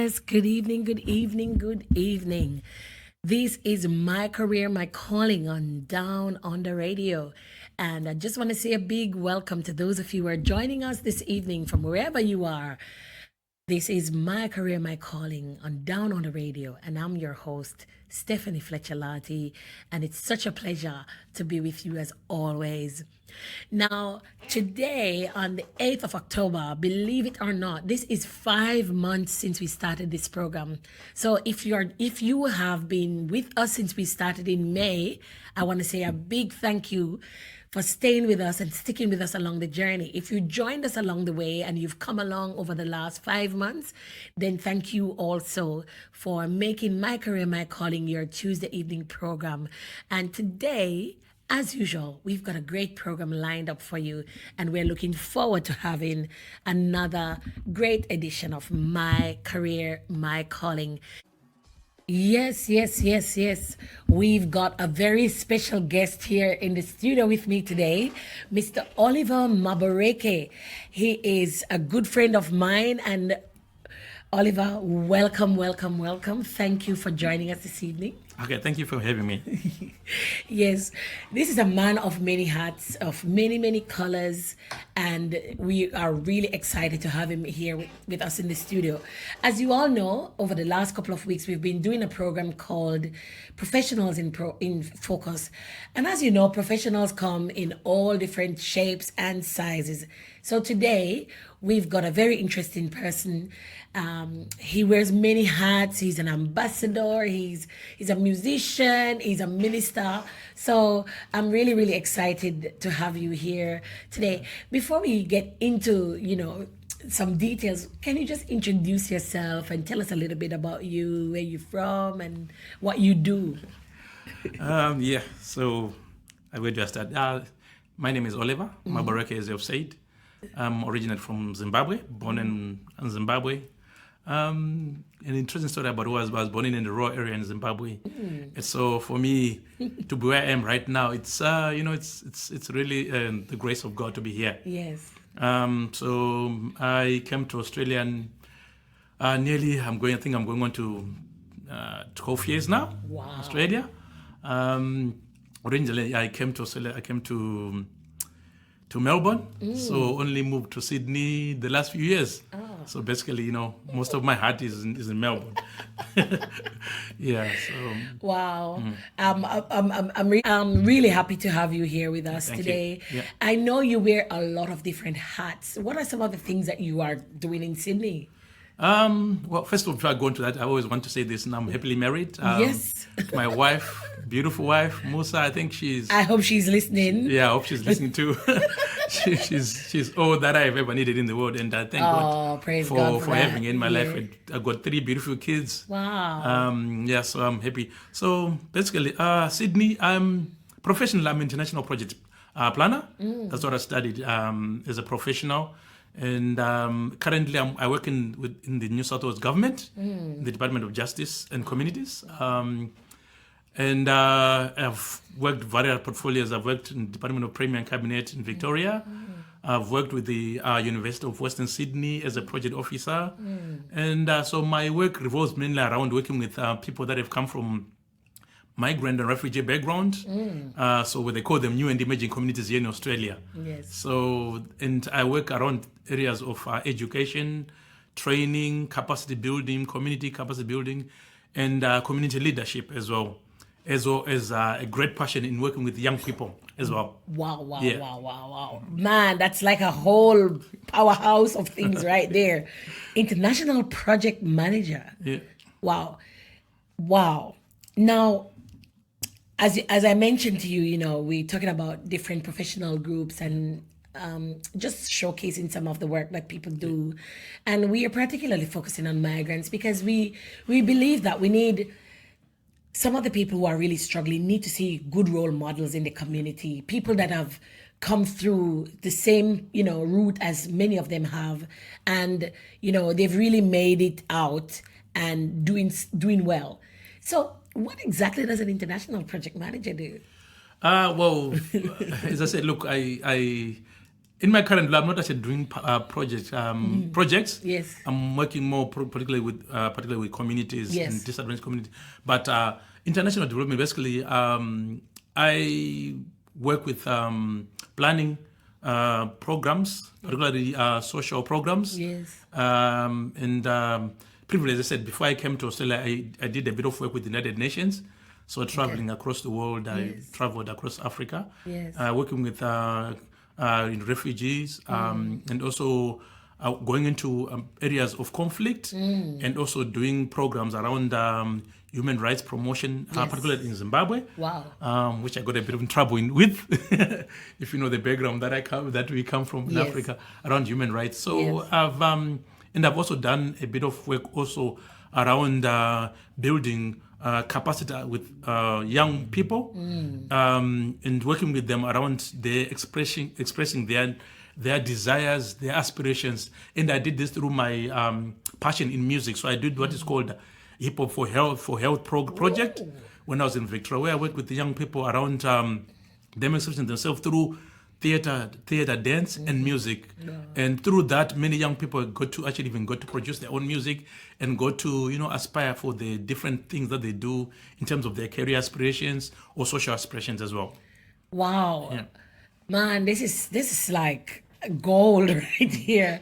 Yes, good evening, good evening, good evening. This is my career, my calling on Down on the Radio. And I just want to say a big welcome to those of you who are joining us this evening from wherever you are. This is my career, my calling on Down on the Radio, and I'm your host, Stephanie Fletcher Lati, and it's such a pleasure to be with you as always. Now, today on the 8th of October, believe it or not, this is 5 months since we started this program. So if you have been with us since we started in May, I want to say a big thank you for staying with us and sticking with us along the journey. If you joined us along the way and you've come along over the last 5 months, then thank you also for making My Career, My Calling your Tuesday evening program. And today, as usual, we've got a great program lined up for you, and we're looking forward to having another great edition of My Career, My Calling. Yes. We've got a very special guest here in the studio with me today, Mr. Oliver Maboreke. He is a good friend of mine, and Oliver, welcome. Thank you for joining us this evening. Okay, thank you for having me. Yes, this is a man of many hats, of many colors, and we are really excited to have him here with us in the studio. As you all know, over the last couple of weeks, we've been doing a program called Professionals in Focus. And as you know, professionals come in all different shapes and sizes. So today, we've got a very interesting person. He wears many hats. He's an ambassador. He's a musician. He's a minister. So I'm really excited to have you here today. Before we get into, some details, can you just introduce yourself and tell us a little bit about you, where you're from, and what you do? So I will just start. My name is Oliver Maboreke, as you've said. I'm originally from Zimbabwe, born in Zimbabwe. An interesting story about I was born in the rural area in Zimbabwe. And so for me to be where I am right now, it's it's really the grace of God to be here. Yes. So I came to Australia and nearly I'm going on to 12 years now. Wow. Australia. Originally I came to Australia. I came to Melbourne, so only moved to Sydney the last few years. So basically, most of my heart is in Melbourne. Yeah. So. Wow. I'm really happy to have you here with us Thank today. you. Yeah. I know you wear a lot of different hats. What are some of the things that you are doing in Sydney? Well, first of all, before I go into that, I always want to say this, and I'm happily married. Yes. My wife, beautiful wife, Musa, I think I hope she's listening. Yeah, I hope she's listening too. she's all that I've ever needed in the world, and I thank God praise God for that. having her in my Yeah. life. I've got 3 beautiful kids. Wow. So I'm happy. So basically, Sydney, I'm professional. I'm international project planner. That's what I studied as a professional. And currently, I work in the New South Wales government, the Department of Justice and Communities. And I've worked various portfolios. I've worked in the Department of Premier and Cabinet in Victoria. I've worked with the University of Western Sydney as a project officer. And so my work revolves mainly around working with people that have come from migrant and refugee background. So what they call them new and emerging communities here in Australia. Yes. So, and I work around areas of education, training, capacity building, community capacity building, and community leadership as well as a great passion in working with young people as well. Wow. Yeah. Wow. Man, that's like a whole powerhouse of things right there. International project manager. Yeah. Wow. Now, as I mentioned to you, we're talking about different professional groups and just showcasing some of the work that people do. And we are particularly focusing on migrants because we believe that we need some of the people who are really struggling need to see good role models in the community, people that have come through the same, route as many of them have. And, they've really made it out and doing well. So what exactly does an international project manager do? Well, as I said, look, I in my current role, I'm not actually doing projects. Yes. I'm working more particularly with communities Yes. and disadvantaged communities. But international development, basically, I work with planning programs, particularly social programs. Yes. And previously, as I said, before I came to Australia, I did a bit of work with the United Nations. So traveling across the world, I traveled across Africa, Yes. working with refugees, and also going into areas of conflict, and also doing programs around human rights promotion, particularly in Zimbabwe. Wow. Which I got a bit of trouble with, if you know the background that we come from in Yes. Africa around human rights. So Yes. I've also done a bit of work also around building capacity with young people, and working with them around their expressing their desires, their aspirations. And I did this through my passion in music. So I did what is called Hip Hop for Health project when I was in Victoria, where I worked with the young people around them expressing themselves through theater, dance, and music. And through that, many young people got to produce their own music and got to, aspire for the different things that they do in terms of their career aspirations or social aspirations as well. Wow. Yeah. Man, this is like gold right here.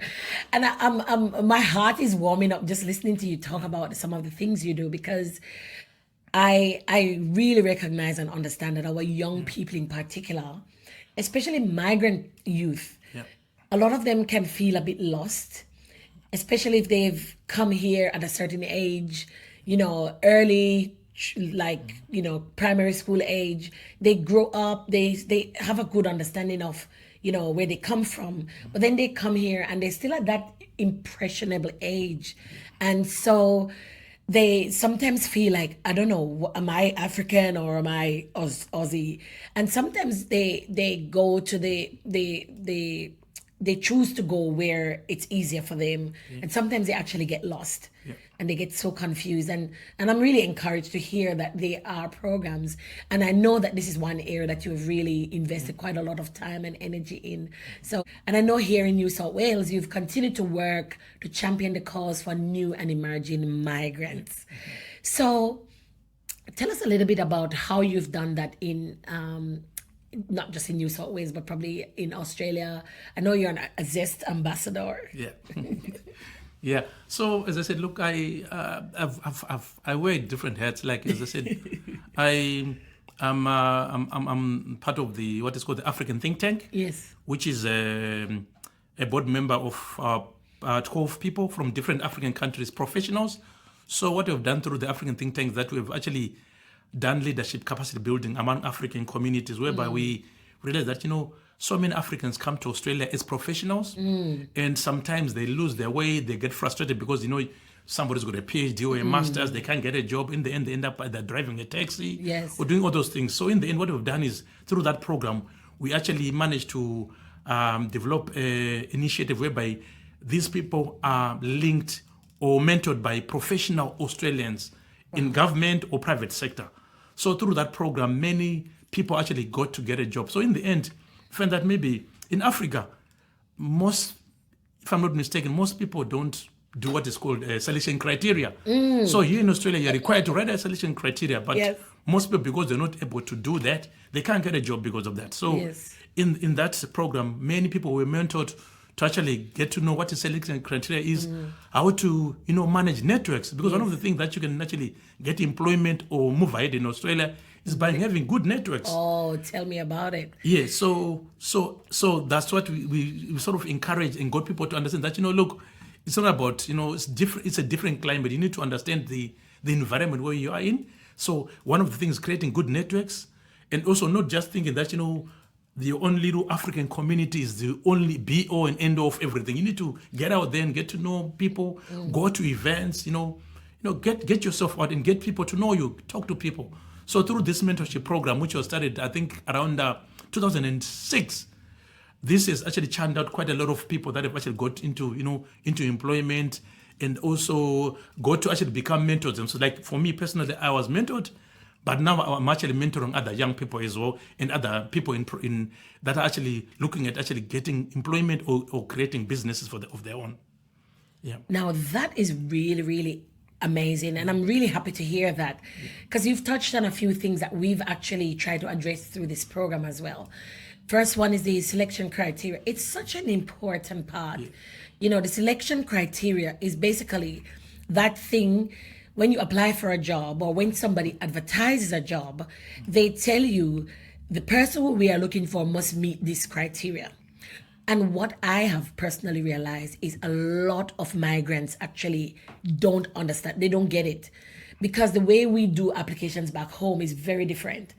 And my heart is warming up just listening to you talk about some of the things you do, because I really recognize and understand that our young people in particular, especially migrant youth, Yeah. a lot of them can feel a bit lost, especially if they've come here at a certain age, early, primary school age. They grow up, they have a good understanding of, where they come from, but then they come here and they're still at that impressionable age. And so they sometimes feel like, I don't know, am I African or am I Aussie? And sometimes they go to they choose to go where it's easier for them, and sometimes they actually get lost, and they get so confused. And I'm really encouraged to hear that there are programs, and I know that this is one area that you have really invested quite a lot of time and energy in. So, and I know here in New South Wales, you've continued to work to champion the cause for new and emerging migrants. So, tell us a little bit about how you've done that in not just in New South Wales, but probably in Australia. I know you're a Zest ambassador. Yeah. Yeah. So as I said, look, I wear different hats. Like as I said, I'm part of what is called the African think tank. Yes. Which is a board member of 12 people from different African countries, professionals. So what we've done through the African think tank is that we've actually done leadership capacity building among African communities, whereby we realize that, so many Africans come to Australia as professionals, and sometimes they lose their way, they get frustrated because, somebody's got a PhD or a master's, they can't get a job. In the end, they end up either driving a taxi or doing all those things. So in the end, what we've done is, through that program, we actually managed to develop an initiative whereby these people are linked or mentored by professional Australians in government or private sector. So through that program, many people actually got to get a job. So in the end, I find that maybe in Africa, if I'm not mistaken, most people don't do what is called a selection criteria. So here in Australia, you're required to write a selection criteria, but most people, because they're not able to do that, they can't get a job because of that. So in that program, many people were mentored to actually get to know what the selection criteria is, how to, manage networks. Because one of the things that you can actually get employment or move ahead in Australia is by having good networks. Oh, tell me about it. Yeah, so that's what we sort of encourage and got people to understand that, look, it's not about, it's different. It's a different climate. You need to understand the environment where you are in. So one of the things, creating good networks, and also not just thinking that, the only little African community is the only be-all and end-all of everything. You need to get out there and get to know people, go to events, get yourself out and get people to know you, talk to people. So through this mentorship program, which was started, I think, around 2006, this has actually churned out quite a lot of people that have actually got into employment and also got to actually become mentors. And so, like, for me personally, I was mentored But now I'm actually mentoring other young people as well, and other people in that are actually looking at actually getting employment or creating businesses of their own. Yeah. Now that is really, really amazing. And I'm really happy to hear that, because you've touched on a few things that we've actually tried to address through this program as well. First one is the selection criteria. It's such an important part. You know, the selection criteria is basically that thing when you apply for a job or when somebody advertises a job, they tell you the person who we are looking for must meet this criteria. And what I have personally realized is a lot of migrants actually don't understand, they don't get it. Because the way we do applications back home is very different,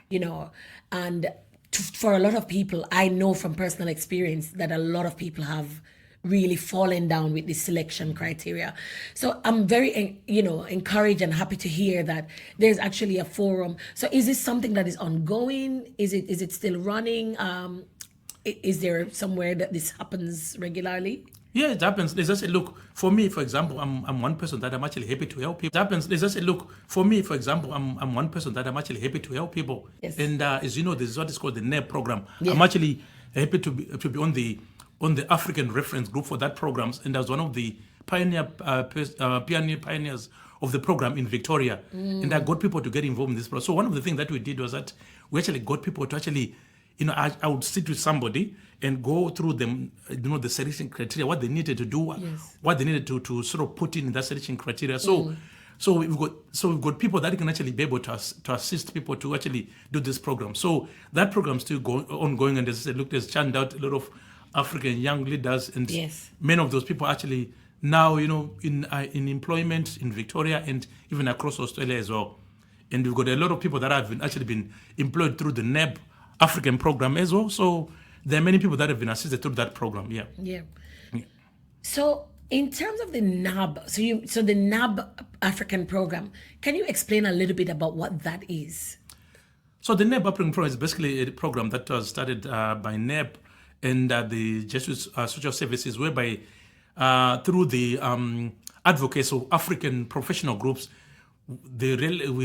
you know. And for a lot of people, I know from personal experience that a lot of people have really fallen down with the selection criteria. So I'm very, encouraged and happy to hear that there's actually a forum. So is this something that is ongoing? Is it still running? Is there somewhere that this happens regularly? Yeah, it happens. Let's just say, look, for me, for example, I'm one person that I'm actually happy to help people. It happens. Let's just say, look, for me, for example, I'm one person that I'm actually happy to help people. Yes. And as you know, this is what is called the NEB program. Yeah. I'm actually happy to be on the African reference group for that program, and I was one of the pioneers of the program in Victoria. And I got people to get involved in this process. So one of the things that we did was that we actually got people to actually, I would sit with somebody and go through them, the selection criteria, what they needed to do, what they needed to sort of put in that selection criteria. So we've got people that can actually be able to assist people to actually do this program. So that program is still ongoing, and as I said, look, there's churned out a lot of African young leaders, and many of those people actually now, in employment in Victoria and even across Australia as well. And we've got a lot of people that have been employed through the NEB African program as well. So there are many people that have been assisted through that program. Yeah. So in terms of the NAB, so the NAB African program, can you explain a little bit about what that is? So the NEB African program is basically a program that was started by NEB and the Jesuit Social Services, whereby through the advocates of African professional groups, we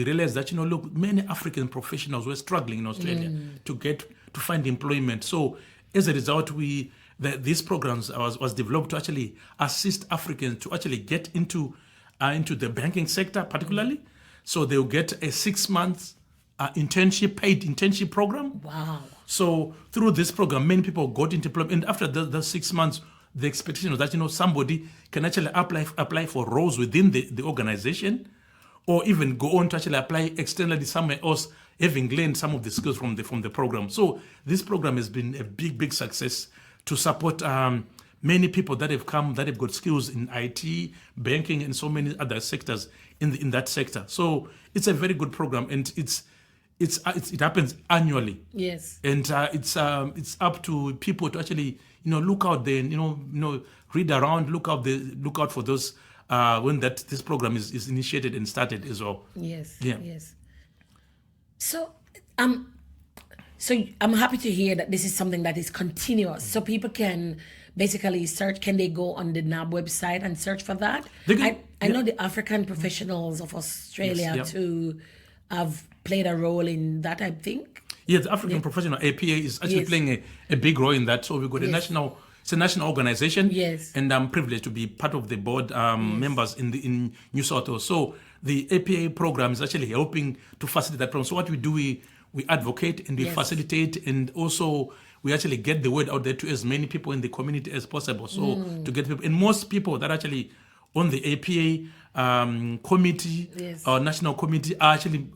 realized that, look, many African professionals were struggling in Australia to find employment. So as a result, these programs was developed to actually assist Africans to actually get into the banking sector, particularly. So they'll get a 6-month paid internship program. Wow. So through this program, many people got into employment. And after the 6 months, the expectation was that, somebody can actually apply for roles within the organization, or even go on to actually apply externally somewhere else, having learned some of the skills from the program. So this program has been a big success to support many people that have got skills in IT, banking, and so many other sectors in that sector. So it's a very good program, and it happens annually. Yes. And it's up to people to actually look out there and read around, look out for those when this program is initiated and started as well. Yes. Yeah. Yes. So I'm happy to hear that this is something that is continuous. So people can basically search. Can they go on the NAB website and search for that? I know the African Professionals of Australia too have played a role in that, I think. Yeah, the African Professional APA is actually playing a big role in that. So we've got it's a national organization. Yes. And I'm privileged to be part of the board members in New South Wales. So the APA program is actually helping to facilitate that program. So what we do, we advocate and we facilitate, and also we actually get the word out there to as many people in the community as possible. So to get people, and most people that actually on the APA committee or national committee are actually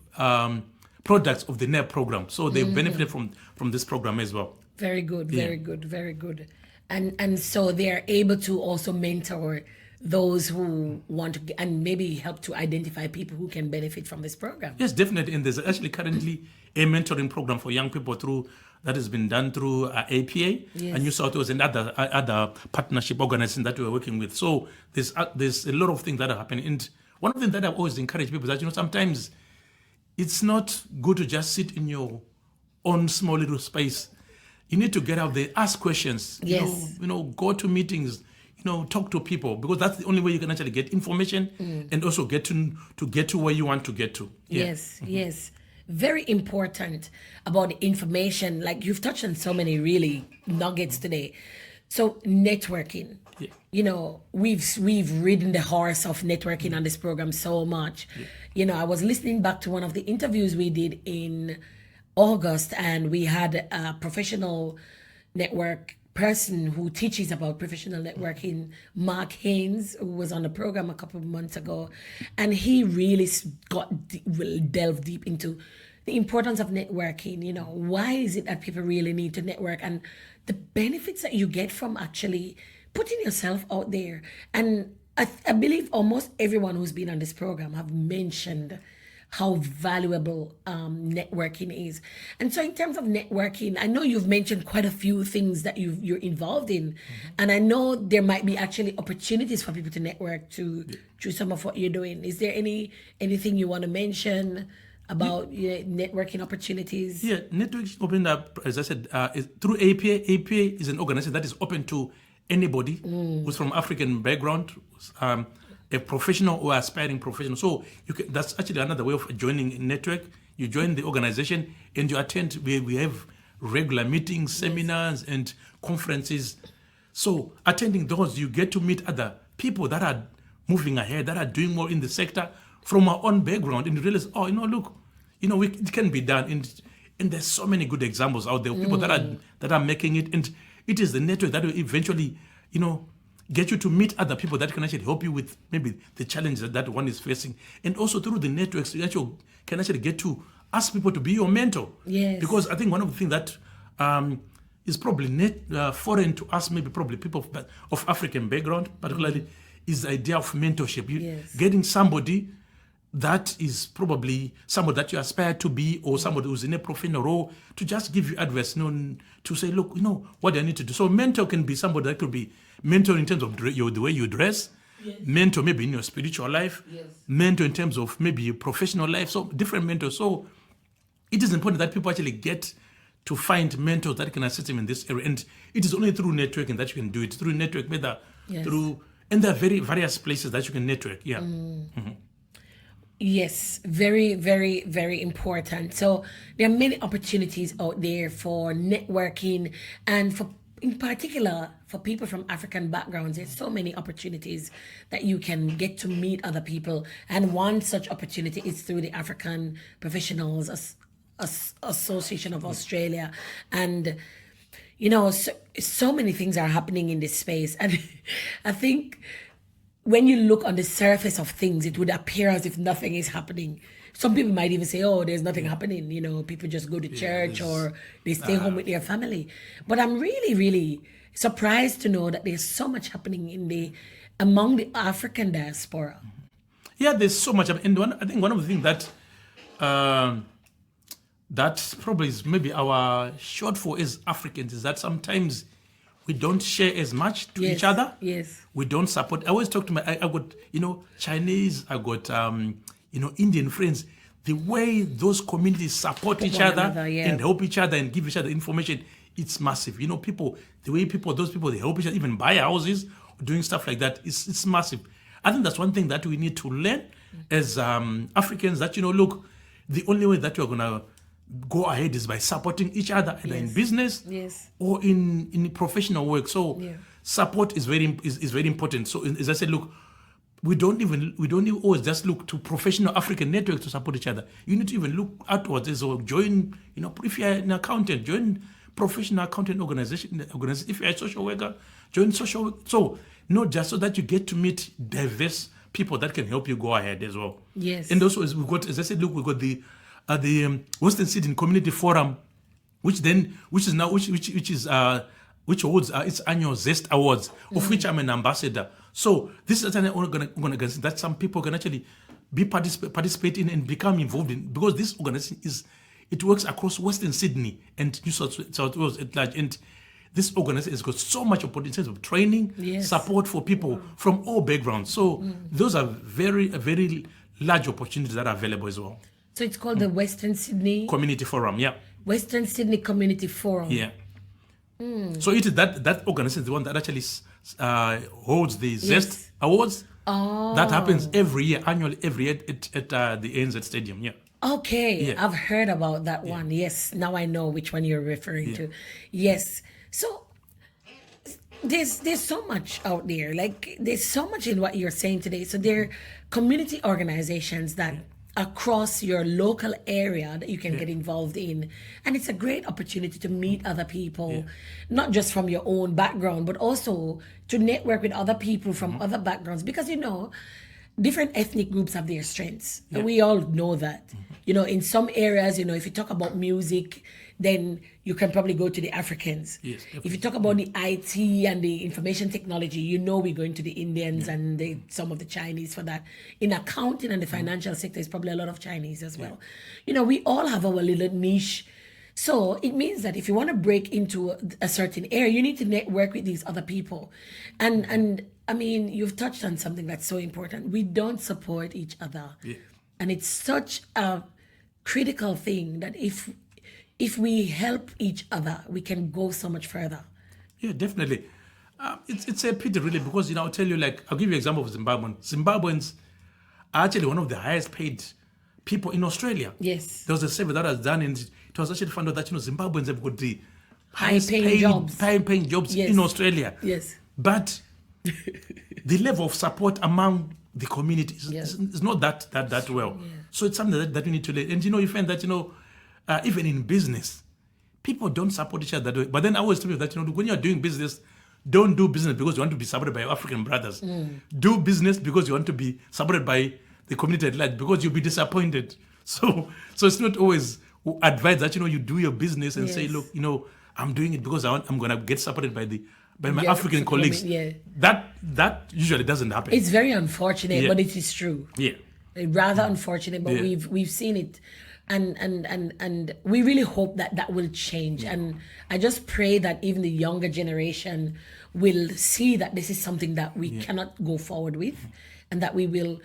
products of the NEB program. So they benefited from this program as well. Very good, very good, very good. And so they are able to also mentor those who want to, and maybe help to identify people who can benefit from this program. Yes, definitely. And there's actually currently a mentoring program for young people that has been done through APA and New South Wales and other partnership organizations that we're working with. So there's a lot of things that are happening. And one of the things that I've always encouraged people is that, sometimes it's not good to just sit in your own small little space. You need to get out there, ask questions, go to meetings, talk to people, because that's the only way you can actually get information and also get to where you want to get to. Yeah. Yes, yes. very important about the information. Like you've touched on so many really nuggets today. So networking, you know, we've ridden the horse of networking on this program so much. You know, I was listening back to one of the interviews we did in August, and we had a professional network person who teaches about professional networking, Mark Haynes, who was on the program a couple of months ago, and he really delved deep into the importance of networking. You know, why is it that people really need to network, and the benefits that you get from actually putting yourself out there. And I believe almost everyone who's been on this program have mentioned how valuable networking is. And so in terms of networking, I know you've mentioned quite a few things that you're involved in. And I know there might be actually opportunities for people to network through some of what you're doing. Is there anything you want to mention about networking opportunities? Yeah, networking opened up, as I said, through APA. APA is an organization that is open to anybody who's from African background, a professional or aspiring professional. So that's actually another way of joining a network. You join the organization and you attend. We have regular meetings, seminars, and conferences. So attending those, you get to meet other people that are moving ahead, that are doing more in the sector from our own background, and you realize, oh, look, it can be done. And there's so many good examples out there of people that are making it. And it is the network that will eventually, get you to meet other people that can actually help you with maybe the challenges that one is facing. And also through the networks, you can actually get to ask people to be your mentor. Yes. Because I think one of the things that is probably foreign to us, maybe probably people of African background, particularly, is the idea of mentorship. Getting somebody that is probably somebody that you aspire to be, or somebody who's in a professional role, to just give you advice, to say, look, what do I need to do? So mentor can be somebody that could be mentor in terms of the way you dress, mentor maybe in your spiritual life, mentor in terms of maybe your professional life, so different mentors. So it is important that people actually get to find mentors that can assist them in this area. And it is only through networking that you can do it, through network, whether and there are very various places that you can network. Yes, very, very, very important. So there are many opportunities out there for networking, and in particular for people from African backgrounds. There's so many opportunities that you can get to meet other people, and one such opportunity is through the African Professionals Association of Australia. And so many things are happening in this space, and I think when you look on the surface of things, it would appear as if nothing is happening. Some people might even say, oh, there's nothing happening. People just go to church or they stay home with their family. But I'm really, really surprised to know that there's so much happening among the African diaspora. Yeah, there's so much. And I think one of the things that probably is maybe our shortfall as Africans is that sometimes we don't share as much to each other. Yes. We don't support. I always talk to I got, Chinese, I got, Indian friends. The way those communities support each other and help each other and give each other information, it's massive. Those people, they help each other, even buy houses, doing stuff like that. It's massive. I think that's one thing that we need to learn as Africans, that, look, the only way that we're going to go ahead is by supporting each other, either in business or in professional work. So support is very important. So as I said, look, we don't even always just look to professional African networks to support each other. You need to even look outwards as well. Join, if you're an accountant, join professional accountant organization. If you're a social worker, join social work. So not just so that you get to meet diverse people that can help you go ahead as well. Yes. And also, as I said, look, we got the Western Sydney Community Forum, which holds its annual Zest Awards, of which I'm an ambassador. So this is an organization that some people can actually participate in and become involved in, because this organization it works across Western Sydney and New South Wales at large. And this organization has got so much opportunity in terms of training, support for people from all backgrounds. So those are very, very large opportunities that are available as well. So it's called the Western Sydney Community Forum, Western Sydney Community Forum. Yeah. So it is that organization is the one that actually holds the Zest Awards. That happens annually every year at the ANZ Stadium. Yeah. Okay, Yeah, I've heard about that yeah, one. Yes, now I know which one you're referring yeah, to. Yes. So there's so much out there. Like there's so much in what you're saying today. So there are community organizations that yeah, across your local area that you can yeah, get involved in. And it's a great opportunity to meet other yeah. people, not just from your own background, but also to network with other people from Mm-hmm. other backgrounds. Because different ethnic groups have their strengths. And Yeah. we all know that. Mm-hmm. In some areas, if you talk about music, then you can probably go to the Africans. Yes, If you definitely. talk about the IT and the information technology, we're going to the Indians Yeah, and some of the Chinese for that. In accounting and the financial sector, is probably a lot of Chinese as yeah, well. We all have our little niche. So it means that if you want to break into a certain area, you need to network with these other people. And I mean, you've touched on something that's so important. We don't support each other. yeah, And it's such a critical thing that if we help each other, we can go so much further. yeah, definitely. It's a pity, really, because I'll tell you, like, I'll give you an example of Zimbabweans. Zimbabweans are actually one of the highest paid people in Australia. Yes. There was a survey that was done, and it was actually found out that Zimbabweans have got the High highest paying jobs. paying jobs Yes. in Australia. Yes. But the level of support among the community Yeah. is not that well. So it's something that we need to learn. And you find that even in business, people don't support each other that way. But then I always tell you that when you're doing business, don't do business because you want to be supported by your African brothers. Do business because you want to be supported by the community at large, because you'll be disappointed. So it's not always advised that you do your business and say, Yes. look, I'm doing it because I'm gonna get supported by my Yeah, African it's colleagues. yeah. That usually doesn't happen. It's very unfortunate, Yeah. but it is true. Yeah. Rather unfortunate, but Yeah. we've seen it, and we really hope that will change. And I just pray that even the younger generation will see that this is something that we cannot go forward with, and that we will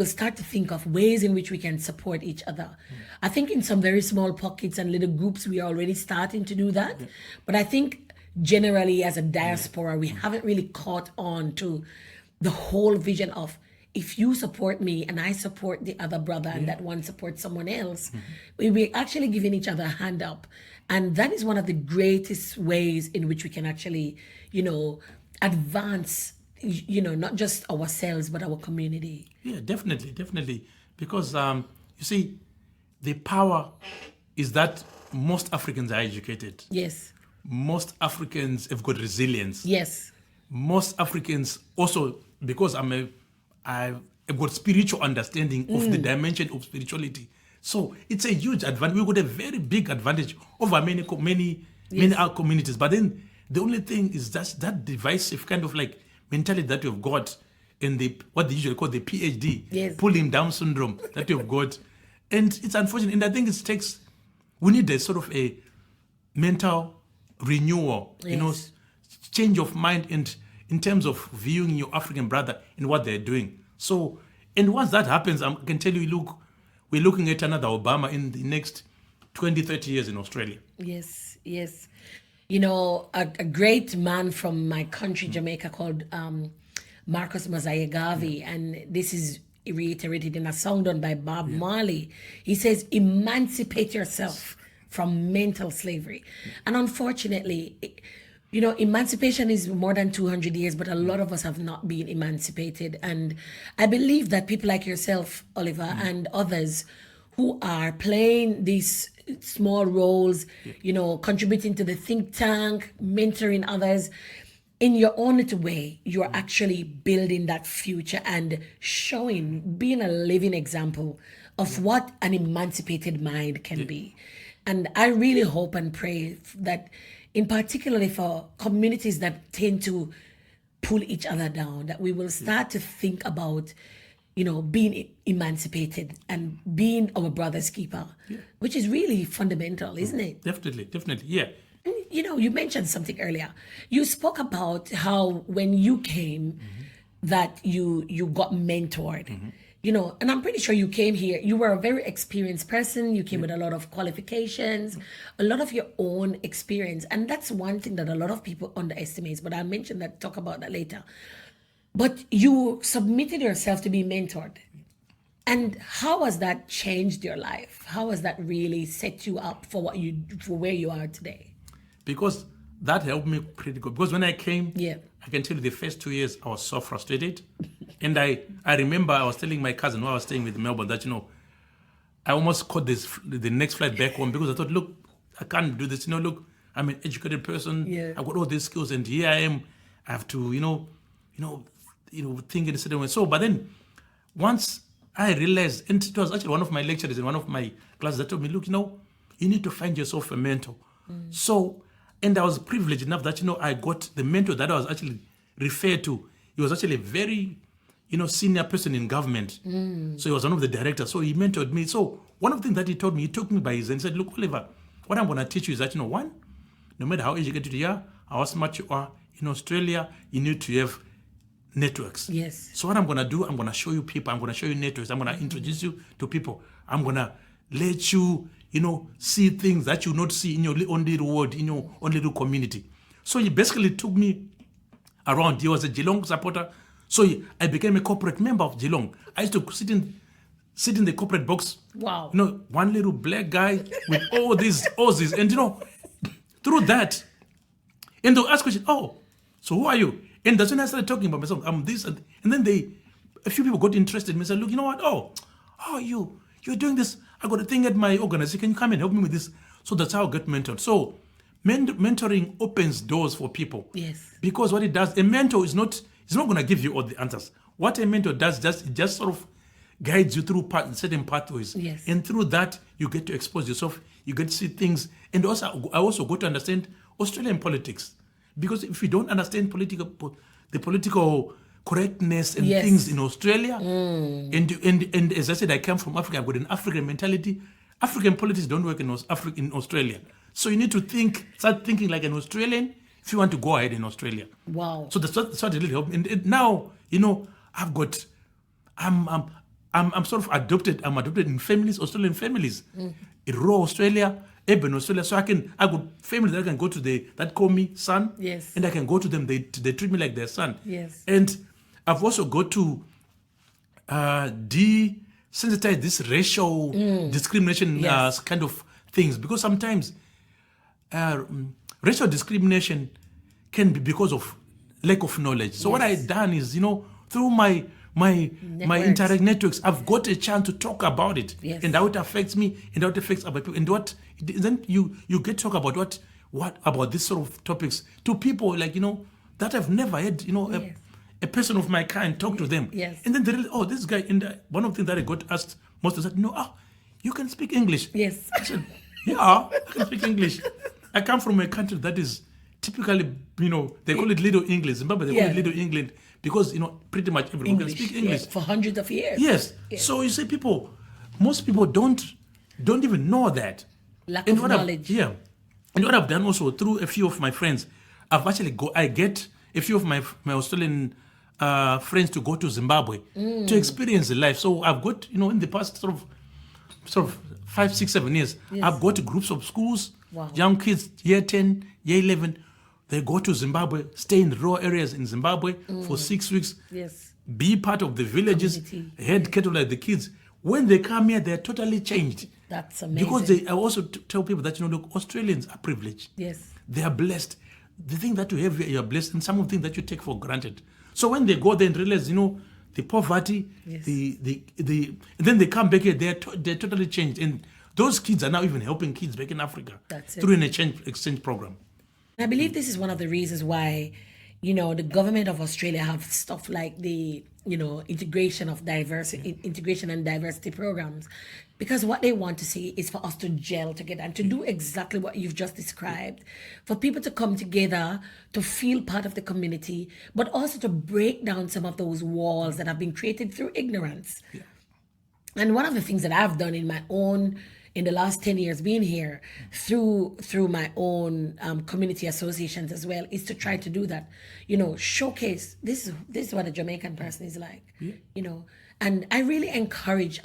start to think of ways in which we can support each other. I think in some very small pockets and little groups we are already starting to do that, but I think generally as a diaspora we haven't really caught on to the whole vision of, if you support me and I support the other brother and that one supports someone else, we're actually giving each other a hand up. And that is one of the greatest ways in which we can actually, advance, not just ourselves, but our community. Yeah, definitely. Because you see, the power is that most Africans are educated. Yes. Most Africans have got resilience. Yes. Most Africans also, because I've got spiritual understanding of the dimension of spirituality. So it's a huge advantage. We've got a very big advantage over many our communities. But then the only thing is that divisive kind of like mentality that we've got in what they usually call the PhD, Yes. pulling down syndrome that we've got. And it's unfortunate. And I think we need a sort of a mental renewal, Yes. change of mind and in terms of viewing your African brother and what they're doing. So, and once that happens, I can tell you, look, we're looking at another Obama in the next 20, 30 years in Australia. Yes. A great man from my country, Jamaica, called Marcus Mosiah Garvey, and this is reiterated in a song done by Bob Marley. He says, emancipate yourself from mental slavery. And unfortunately, emancipation is more than 200 years, but a lot of us have not been emancipated. And I believe that people like yourself, Oliver, and others who are playing these small roles, contributing to the think tank, mentoring others, in your own little way, you're actually building that future and being a living example of what an emancipated mind can be. And I really hope and pray that, in particularly for communities that tend to pull each other down, that we will start to think about, being emancipated and being our brother's keeper, which is really fundamental, isn't it? Definitely, yeah. And, you mentioned something earlier. You spoke about how when you came, that you got mentored. And I'm pretty sure you came here, you were a very experienced person, you came with a lot of qualifications, a lot of your own experience. And that's one thing that a lot of people underestimate, but I'll talk about that later. But you submitted yourself to be mentored. And how has that changed your life? How has that really set you up for for where you are today? Because that helped me pretty good. Because when I came, Yeah. I can tell you the first 2 years I was so frustrated. And I remember I was telling my cousin who I was staying with in Melbourne that, I almost caught the next flight back home because I thought, look, I can't do this. Look, I'm an educated person. Yeah. I've got all these skills, and here I am. I have to, think in a certain way. So, but then once I realized, and it was actually one of my lecturers in one of my classes that told me, look, you need to find yourself a mentor. So, and I was privileged enough that, I got the mentor that I was actually referred to. He was actually a very, senior person in government. So he was one of the directors. So he mentored me. So one of the things that he told me, he took me by his hand and said, look, Oliver, what I'm going to teach you is that, one, no matter how educated you are, how smart you are, in Australia, you need to have networks. Yes. So what I'm going to do, I'm going to show you people. I'm going to show you networks. I'm going to introduce you to people. I'm going to let you, see things that you not see in your own little world, in your own little community. So he basically took me around. He was a Geelong supporter. So I became a corporate member of Geelong. I used to sit in the corporate box. Wow. One little black guy with all these Aussies. And, through that, and they'll ask questions, oh, so who are you? And that's when I started talking about myself. I'm this. And then a few people got interested in me and said, look, you know what? Oh, you're doing this. I got a thing at my organization. Can you come and help me with this? So that's how I got mentored. So mentoring opens doors for people. Yes. Because what it does, a mentor is not going to give you all the answers. What a mentor does, just sort of guides you through certain pathways. Yes. And through that, you get to expose yourself. You get to see things. And also, I also got to understand Australian politics. Because if you don't understand the political correctness and Yes. things in Australia, and as I said, I come from Africa. I've got an African mentality. African politics don't work in Australia. So you need to start thinking like an Australian if you want to go ahead in Australia. Wow. So that's what really helped me. And now, I'm sort of adopted. I'm adopted in families, Australian families, in rural Australia, urban Australia. So I got families that I can go to that call me son. Yes. And I can go to them. They treat me like their son. Yes. And I've also got to desensitize this racial discrimination Yes. kind of things, because sometimes racial discrimination can be because of lack of knowledge. So what I've done is, through my indirect networks, I've got a chance to talk about it, Yes. and how it affects me, and how it affects other people, and then you get to talk about what about this sort of topics to people like that I've never had Yes. a person of my kind talk to them. Yes. And then they realize, this guy. And one of the things that I got asked most is that you can speak English. Yes. I said, yeah, I can speak English. I come from a country that is typically, they call it Little England. Zimbabwe, they call it Little England because, pretty much everyone can speak English. Yeah, for hundreds of years. Yes. So you see, most people don't even know that. Lack of knowledge. And what I've done also through a few of my friends, I get a few of my Australian friends to go to Zimbabwe to experience the life. So I've got, in the past sort of 5, 6, 7 years, I've got groups of schools, young kids, year 10, year 11. They go to Zimbabwe, stay in rural areas in Zimbabwe for 6 weeks, Yes. be part of the villages, Community. head cattle like the kids. When they come here, they're totally changed. That's amazing. Because I also tell people that, look, Australians are privileged. Yes. They are blessed. The thing that you have here, you are blessed, and some of the things that you take for granted. So when they go there and realize, the poverty, Yes. and then they come back here, they're totally changed. And those kids are now even helping kids back in Africa That's it. through an exchange program. I believe this is one of the reasons why, the government of Australia have stuff like the, integration and diversity programs, because what they want to see is for us to gel together and to do exactly what you've just described, for people to come together, to feel part of the community, but also to break down some of those walls that have been created through ignorance. And one of the things that I've done in the last 10 years being here through my own community associations as well is to try to do that, showcase this is what a Jamaican person is like, And I really encourage,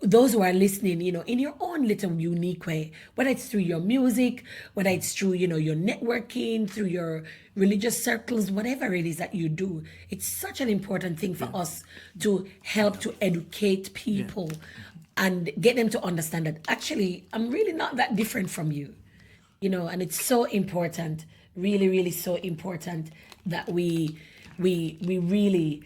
those who are listening, in your own little unique way, whether it's through your music, whether it's through, your networking, through your religious circles, whatever it is that you do. It's such an important thing for us to help to educate people and get them to understand that actually, I'm really not that different from you. And it's so important, really, really so important that we really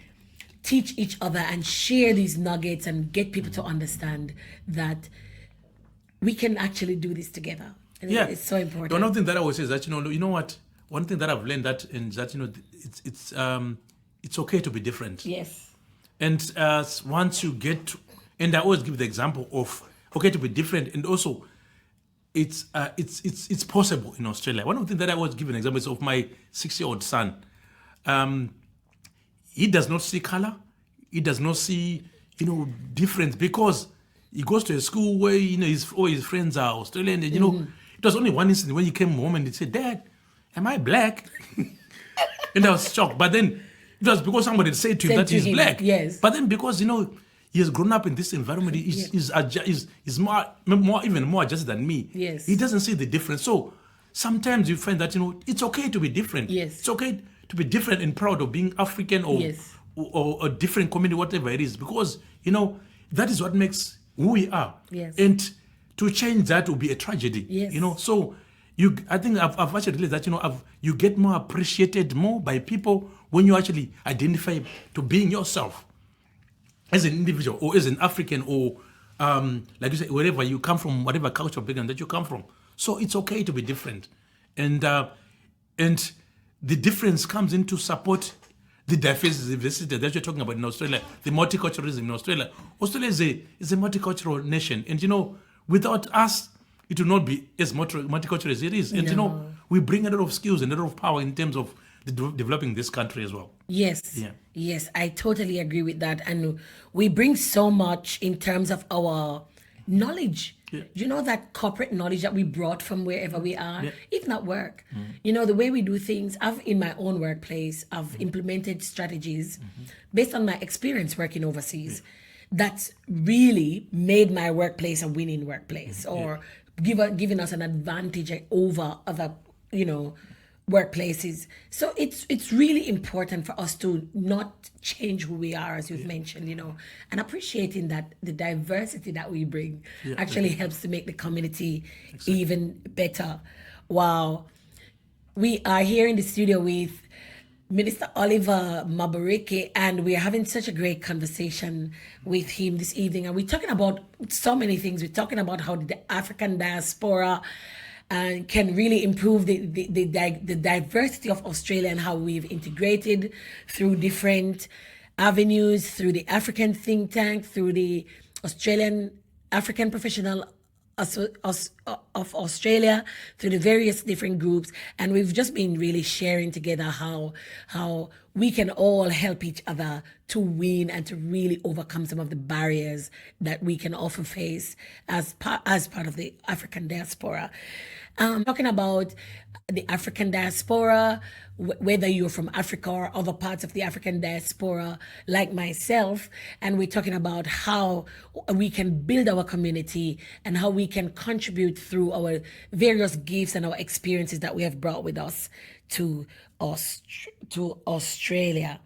teach each other and share these nuggets and get people to understand that we can actually do this together. And it's so important. One thing that I always say is that, you know what? One thing that I've learned that it's okay to be different. Yes. And once you get to, and I always give the example of okay to be different, and also it's possible in Australia. One of the things that I always give an example is of my 6-year-old son. He does not see color. He does not see, difference, because he goes to a school where, all his friends are Australian. And, it was only one incident when he came home and he said, "Dad, am I black?" And I was shocked. But then it was because somebody said to him that he's black. Yes. But then because, he has grown up in this environment, he's even more adjusted than me. Yes. He doesn't see the difference. So sometimes you find that, it's okay to be different. Yes. It's okay to be different and proud of being African or a different community, whatever it is, because, that is what makes who we are. Yes. And to change that will be a tragedy. Yes. So I think I've actually realized that, you get more appreciated more by people when you actually identify to being yourself as an individual or as an African or, like you say, wherever you come from, whatever culture or background that you come from. So it's okay to be different. And the difference comes into support the diversity that you're talking about in Australia, the multiculturalism in Australia. Australia is a multicultural nation. And, without us, it will not be as multicultural as it is. And, we bring a lot of skills and a lot of power in terms of developing this country as well. Yes. Yeah. Yes, I totally agree with that. And we bring so much in terms of our knowledge. Yeah. That corporate knowledge that we brought from wherever we are, if not work. The way we do things. In my own workplace, I've implemented strategies based on my experience working overseas that's really made my workplace a winning workplace or giving us an advantage over other, workplaces. So it's really important for us to not change who we are, as you've mentioned, and appreciating that the diversity that we bring actually helps to make the community even better. Wow. We are here in the studio with Minister Oliver Maboreke, and we're having such a great conversation with him this evening. And we're talking about so many things. We're talking about how the African diaspora can really improve the diversity of Australia and how we've integrated through different avenues, through the African think tank, through the Australian African Professional of Australia, through the various different groups. And we've just been really sharing together how we can all help each other to win and to really overcome some of the barriers that we can often face as part of the African diaspora. Talking about the African diaspora, whether you're from Africa or other parts of the African diaspora like myself, and we're talking about how we can build our community and how we can contribute through our various gifts and our experiences that we have brought with us to Australia.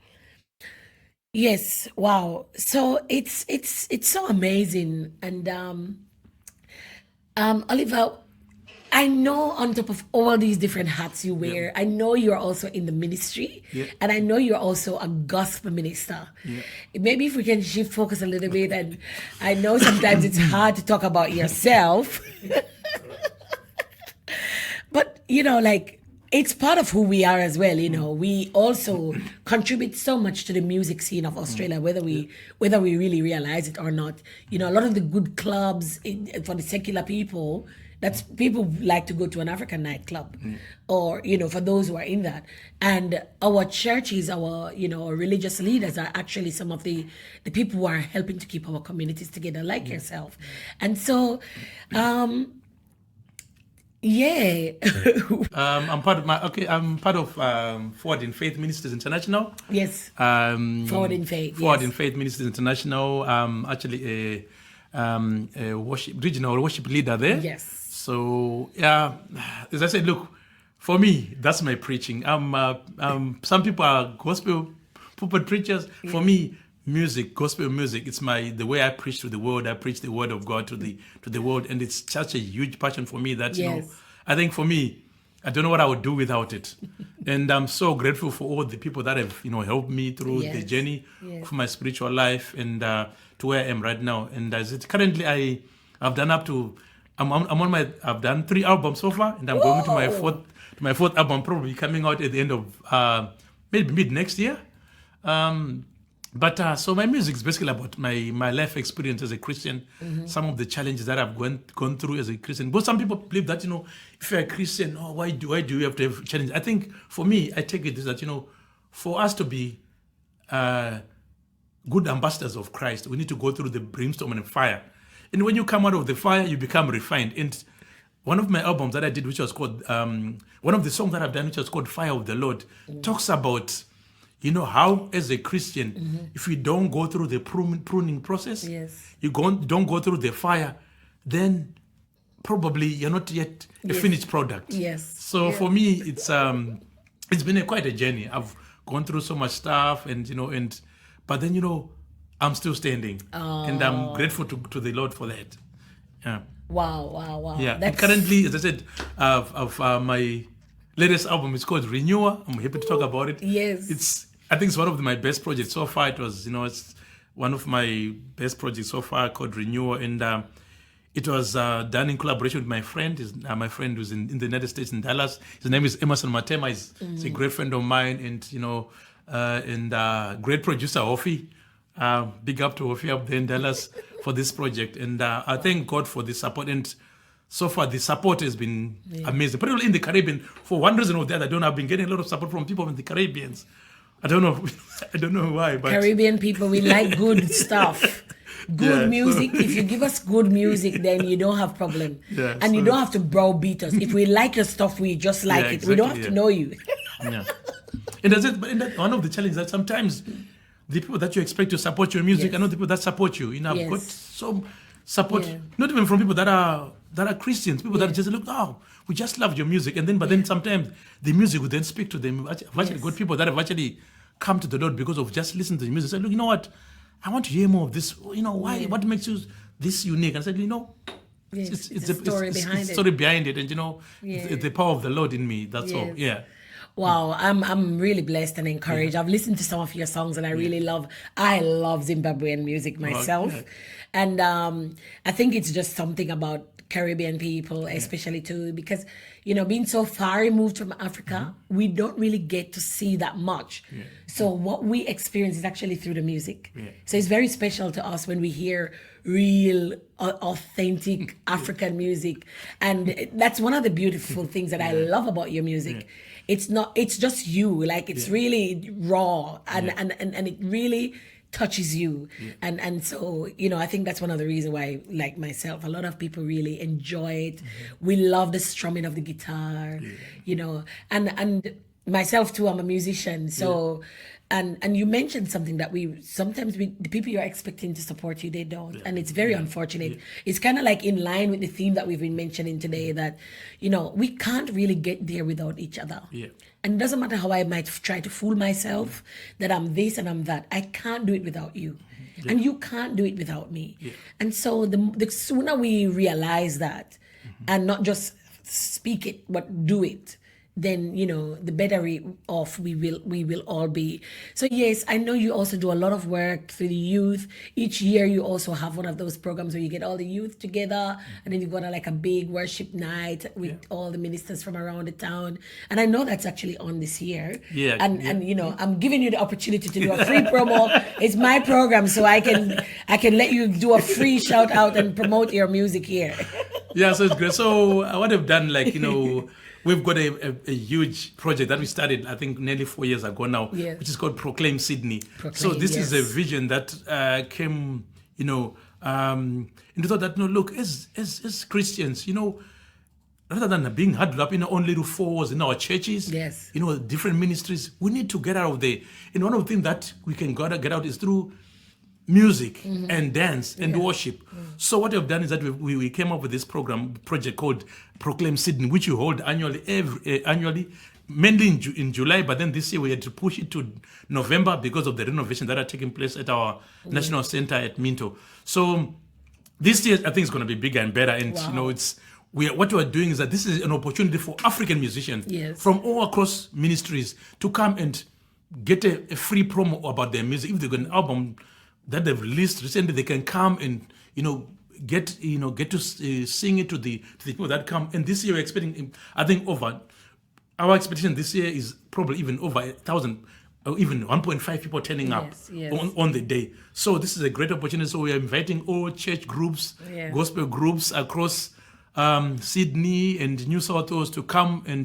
Yes, wow. So it's so amazing. And Oliver, I know on top of all these different hats you wear, I know you're also in the ministry, and I know you're also a gospel minister. Maybe if we can shift focus a little bit, and I know sometimes it's hard to talk about yourself, but it's part of who we are as well. We also contribute so much to the music scene of Australia, whether we really realize it or not. A lot of the good clubs for the secular people, that's people like to go to an African nightclub, or for those who are in that. And our churches, our religious leaders are actually some of the people who are helping to keep our communities together, like yourself. And so Yeah. I'm part of Forward in Faith Ministers International. Yes. Forward in Faith. Forward in Yes. Faith Ministers International. Actually a regional worship leader there. Yes. So yeah, as I said, look, for me, that's my preaching. Some people are gospel pulpit preachers. For me, music, gospel music, it's the way I preach to the world. I preach the word of God to the world, and it's such a huge passion for me that Yes. I think for me, I don't know what I would do without it. And I'm so grateful for all the people that have helped me through the Yes. journey Yes. of my spiritual life and to where I am right now. And as it currently, I've done I've done 3 albums so far, and I'm going to my fourth album, probably coming out at the end of maybe mid next year. But so my music is basically about my life experience as a Christian, some of the challenges that I've gone through as a Christian. But some people believe that if you're a Christian, why do you have to have challenges? I think for me, I take it is that for us to be good ambassadors of Christ, we need to go through the brimstone and fire. And when you come out of the fire, you become refined. And one of my albums that I did, which was called one of the songs that I've done, which was called "Fire of the Lord," talks about how as a Christian, if you don't go through the pruning process, Yes. you don't go through the fire, then probably you're not yet a finished product. Yes. So for me, it's been quite a journey. I've gone through so much stuff, but then I'm still standing, and I'm grateful to the Lord for that. Yeah. Wow. Yeah. And currently, as I said, of my latest album is called Renewal. I'm happy to talk about it. Yes. I think it's one of my best projects so far. It was, it's one of my best projects so far called Renewal, and it was done in collaboration with my friend. My friend who's in the United States in Dallas. His name is Emerson Matema. He's a great friend of mine, and great producer Ofi. Big up to Ofi up there in Dallas for this project, and I thank God for the support. And so far, the support has been amazing, particularly in the Caribbean. For one reason or the other, I've been getting a lot of support from people in the Caribbeans. I don't know why, but Caribbean people, we like good stuff. Good music. If you give us good music, then you don't have problem. Yeah, and you don't have to browbeat us. If we like your stuff, we just like it. We don't have to know you. Yeah. And that's it. But one of the challenges that sometimes the people that you expect to support your music are not the people that support you. I've got some support, not even from people that are Christians, people that just look, we just love your music. And then sometimes the music would then speak to them. I've actually got people that have actually come to the Lord because of just listening to the music. Say, look, you know what? I want to hear more of this. Why? What makes you this unique? And I said, it's a story behind it. Story behind it, and the power of the Lord in me. That's all. Yeah. Wow, I'm really blessed and encouraged. I've listened to some of your songs and I love Zimbabwean music myself. And I think it's just something about Caribbean people, especially too, because being so far removed from Africa, we don't really get to see that much. So what we experience is actually through the music. So it's very special to us when we hear real, authentic African music, and that's one of the beautiful things that I love about your music. It's just you, like it's really raw and it really touches you. And so, I think that's one of the reasons why, like myself, a lot of people really enjoy it. We love the strumming of the guitar, and myself too, I'm a musician. So, and you mentioned something that sometimes the people you're expecting to support you, they don't. And it's very unfortunate. It's kind of like in line with the theme that we've been mentioning today, that, we can't really get there without each other. And it doesn't matter how I might try to fool myself that I'm this and I'm that. I can't do it without you. And you can't do it without me. And so the sooner we realize that and not just speak it, but do it, then the better off we will all be. So yes, I know you also do a lot of work for the youth. Each year you also have one of those programs where you get all the youth together, and then you've got a big worship night with all the ministers from around the town. And I know that's actually on this year. And I'm giving you the opportunity to do a free promo. It's my program, so I can let you do a free shout out and promote your music here. So it's great. So what I've done, we've got a huge project that we started, I think, nearly 4 years ago now, which is called Proclaim Sydney. So this is a vision that came, into thought that, look, as Christians, rather than being huddled up in our own little fours in our churches, Yes. Different ministries, we need to get out of there. And one of the things that we can get out is through music and dance and worship. So what we've done is that we came up with this project called Proclaim Sydney, which we hold annually, mainly in July, but then this year we had to push it to November because of the renovations that are taking place at our National Center at Minto. So this year I think it's going to be bigger and better, and what we are doing is that this is an opportunity for African musicians from all across ministries to come and get a free promo about their music. If they've got an album that they've released recently, they can come and get to sing it to the people that come. And this year we're expecting, I think, our expectation this year is probably even over 1,000 or even 1.5 people turning up on the day. So this is a great opportunity. So we are inviting all church groups, gospel groups across Sydney and New South Wales to come and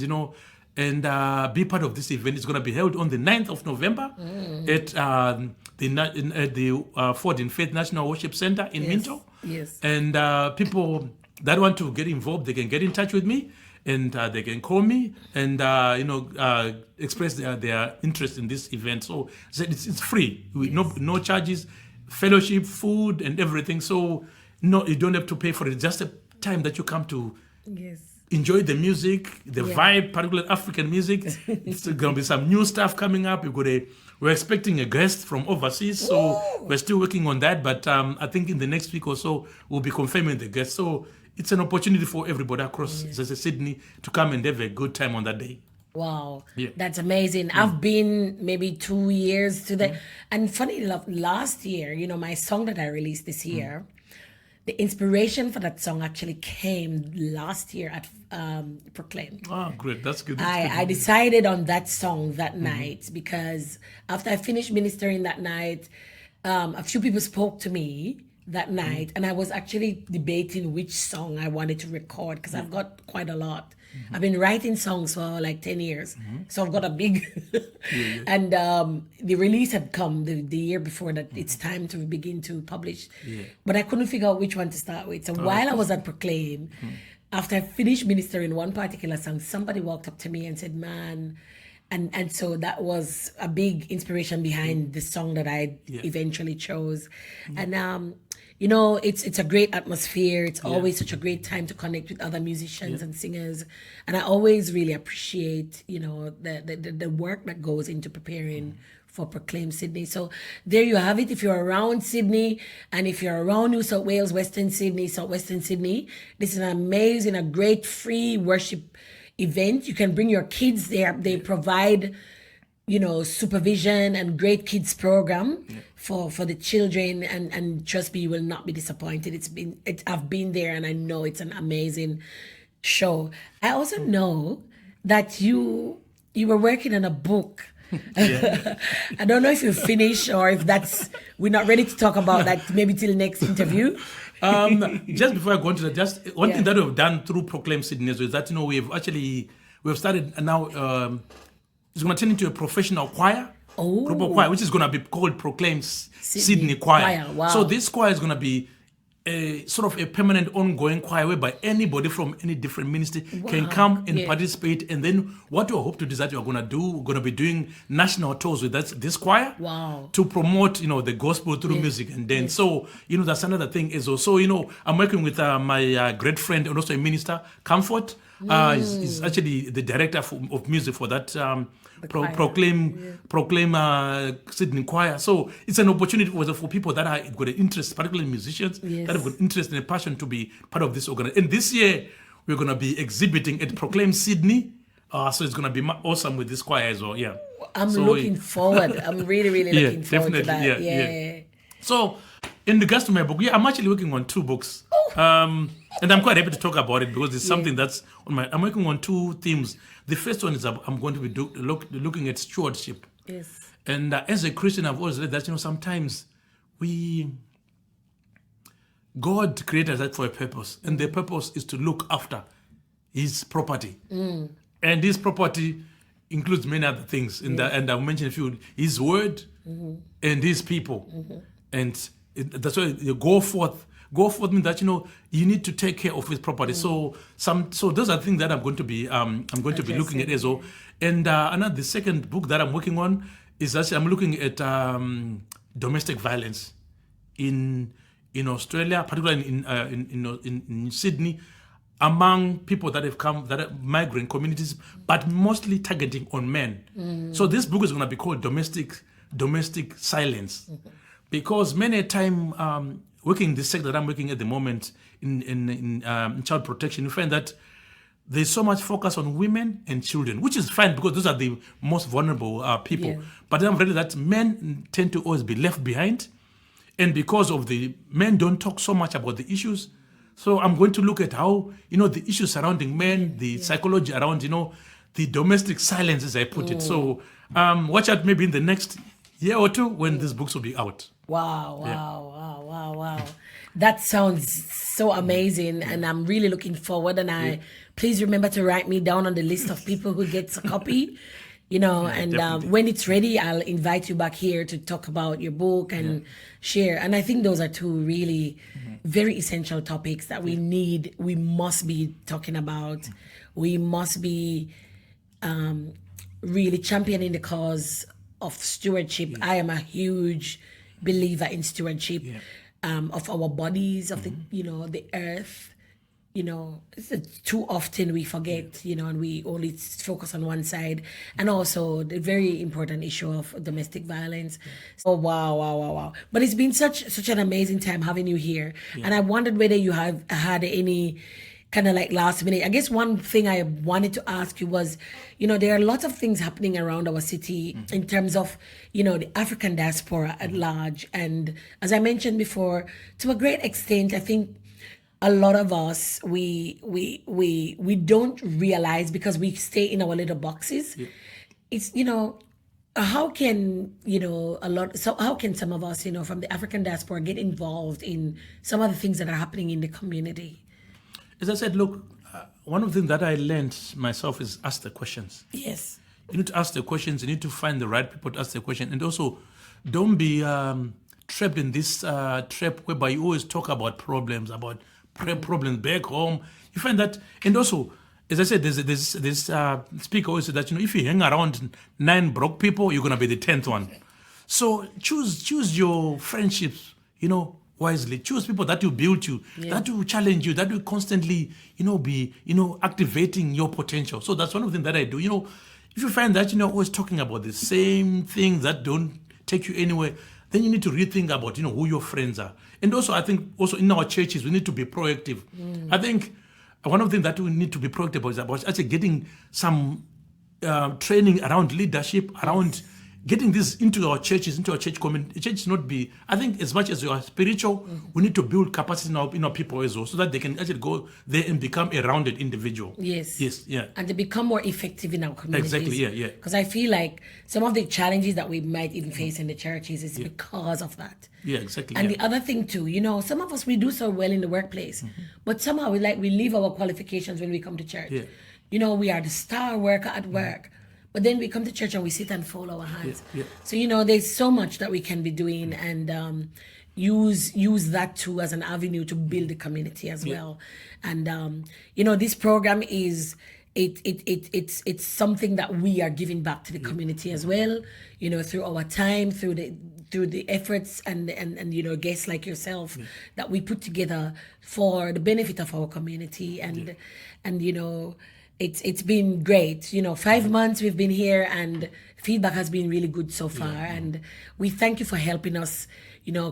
be part of this event. It's going to be held on the 9th of November at the Ford and Faith National Worship Center in Minto. Yes. And people that want to get involved, they can get in touch with me, and they can call me and express their interest in this event. So it's free, with no charges, fellowship, food, and everything. So no, you don't have to pay for it. It's just a time that you come to enjoy the music, the vibe, particularly African music. It's going to be some new stuff coming up. We're expecting a guest from overseas, so we're still working on that. But I think in the next week or so, we'll be confirming the guest. So it's an opportunity for everybody across Sydney to come and have a good time on that day. Wow, that's amazing. I've been maybe 2 years to the, and funny enough, last year, my song that I released this year, the inspiration for that song actually came last year at Proclaim. Oh, great. That's good. I decided on that song that night because after I finished ministering that night, a few people spoke to me that night, and I was actually debating which song I wanted to record because I've got quite a lot. I've been writing songs for like 10 years. So I've got a big... And the release had come the year before that it's time to begin to publish. But I couldn't figure out which one to start with. So while I was at Proclaim, after I finished ministering one particular song, somebody walked up to me and said, man... And so that was a big inspiration behind the song that I eventually chose. And it's a great atmosphere. It's always such a great time to connect with other musicians and singers. And I always really appreciate, the work that goes into preparing for Proclaim Sydney. So there you have it. If you're around Sydney and if you're around New South Wales, Western Sydney, Southwestern Sydney, this is an amazing, a great free worship event. You can bring your kids there. They provide supervision and great kids program for the children, and trust me, you will not be disappointed. I've been there and I know it's an amazing show. I also know that you were working on a book. I don't know if you finished or if we're not ready to talk about that, maybe till next interview. Just before I go into that, just one thing that we've done through Proclaim Sydney is that we've started now. It's going to turn into a professional choir, proper choir, which is going to be called Proclaim Sydney Choir. Wow. So this choir is going to be a sort of a permanent, ongoing choir whereby anybody from any different ministry can come and participate. And then what we hope to do is that we're going to be doing national tours with this choir to promote, the gospel through music and dance. So, that's another thing is also, I'm working with my great friend and also a minister, Comfort. He's actually the director of music for that Proclaim Sydney Choir. So it's an opportunity for people that have got an interest, particularly musicians, that have got interest and a passion to be part of this organization. And this year, we're going to be exhibiting at Proclaim Sydney. So it's going to be awesome with this choir as well. Yeah. I'm looking forward. I'm really, really looking forward to that. Yeah. So in regards to my book, I'm actually working on 2 books. And I'm quite happy to talk about it because it's something that's on I'm working on 2 themes. The first one is I'm going to be looking at stewardship. Yes. And as a Christian, I've always read that, sometimes God created us for a purpose. And the purpose is to look after his property. And his property includes many other things. And I've mentioned a few. His word and his people. And that's why you go forth go forth means that you need to take care of his property. So those are things that I'm going to be looking at as well. And the second book that I'm working on is actually I'm looking at domestic violence in Australia, particularly in Sydney, among people that have come, that are migrant communities, but mostly targeting on men. So this book is going to be called Domestic Silence, because many a time working in this sector that I'm working at the moment in child protection, you find that there's so much focus on women and children, which is fine because those are the most vulnerable people. Yeah. But then I'm ready that men tend to always be left behind, and because of the men don't talk so much about the issues. So I'm going to look at how, the issues surrounding men, the psychology around, the domestic silence, as I put it. So watch out maybe in the next year or two when these books will be out. Wow. That sounds so amazing. And I'm really looking forward. And please remember to write me down on the list of people who gets a copy. When it's ready, I'll invite you back here to talk about your book and share. And I think those are two really very essential topics that we must be talking about. We must be really championing the cause of stewardship. I am a huge believer in stewardship of our bodies, of the earth. Too often we forget, and we only focus on one side, and also the very important issue of domestic violence. So wow. But it's been such an amazing time having you here. And I wondered whether you have had any kind of like last minute. I guess one thing I wanted to ask you was, there are lots of things happening around our city in terms of, the African diaspora at large. And as I mentioned before, to a great extent, I think a lot of us, we don't realize because we stay in our little boxes. It's, how can, how can some of us, from the African diaspora get involved in some of the things that are happening in the community? As I said, look, one of the things that I learned myself is ask the questions. Yes. You need to ask the questions. You need to find the right people to ask the question. And also, don't be trapped in this trap whereby you always talk about problems back home. You find that, and also, as I said, this speaker always said that if you hang around 9 broke people, you're gonna be the 10th one. So choose your friendships, wisely. Choose people that will build you, that will challenge you, that will constantly, be, activating your potential. So that's one of the things that I do. If you find that always talking about the same things that don't take you anywhere, then you need to rethink about, who your friends are. And also, I think also in our churches, we need to be proactive. I think one of the things that we need to be proactive about is about actually getting some training around leadership, around getting this into our churches, into our church community. Church not be, I think as much as you are spiritual, we need to build capacity in our people as well, so that they can actually go there and become a rounded individual. Yes. Yeah. And they become more effective in our communities. Exactly, yeah. Because I feel like some of the challenges that we might even face in the churches is because of that. Yeah, exactly. And the other thing too, some of us, we do so well in the workplace, but somehow we leave our qualifications when we come to church. Yeah. We are the star worker at work. But then we come to church and we sit and fold our hands. So, there's so much that we can be doing, and use that too as an avenue to build the community as well. And, this program is, it's something that we are giving back to the community as well, through our time, through the efforts and guests like yourself that we put together for the benefit of our community. And it's been great. 5 months we've been here, and feedback has been really good so far. And we thank you for helping us,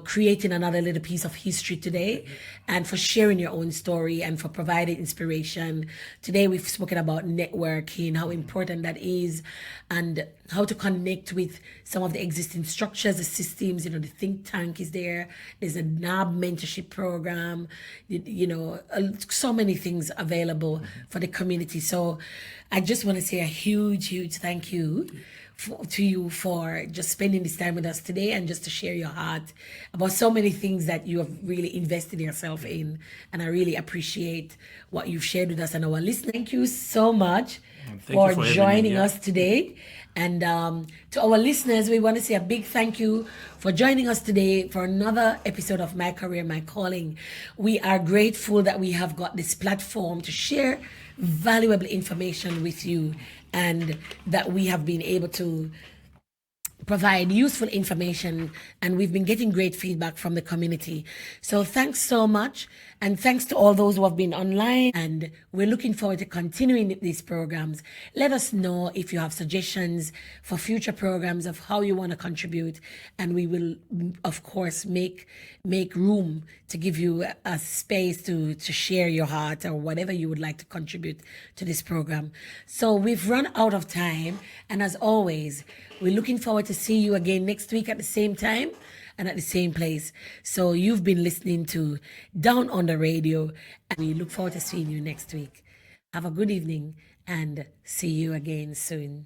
creating another little piece of history today, and for sharing your own story and for providing inspiration. Today we've spoken about networking, how important that is, and how to connect with some of the existing structures, the systems. The think tank is there. There's a NAB mentorship program, so many things available for the community. So I just want to say a huge thank you to you for just spending this time with us today and just to share your heart about so many things that you have really invested yourself in. And I really appreciate what you've shared with us and our listeners. Thank you so much Thank you for for having me joining here. us today. And to our listeners, we want to say a big thank you for joining us today for another episode of My Career, My Calling. We are grateful that we have got this platform to share valuable information with you and that we have been able to provide useful information, and we've been getting great feedback from the community. So thanks so much, and thanks to all those who have been online, and we're looking forward to continuing these programs. Let us know if you have suggestions for future programs of how you want to contribute, and we will of course make room to give you a space to share your heart or whatever you would like to contribute to this program. So we've run out of time, and as always, we're looking forward to see you again next week at the same time and at the same place. So you've been listening to Down on the Radio, and we look forward to seeing you next week. Have a good evening and see you again soon.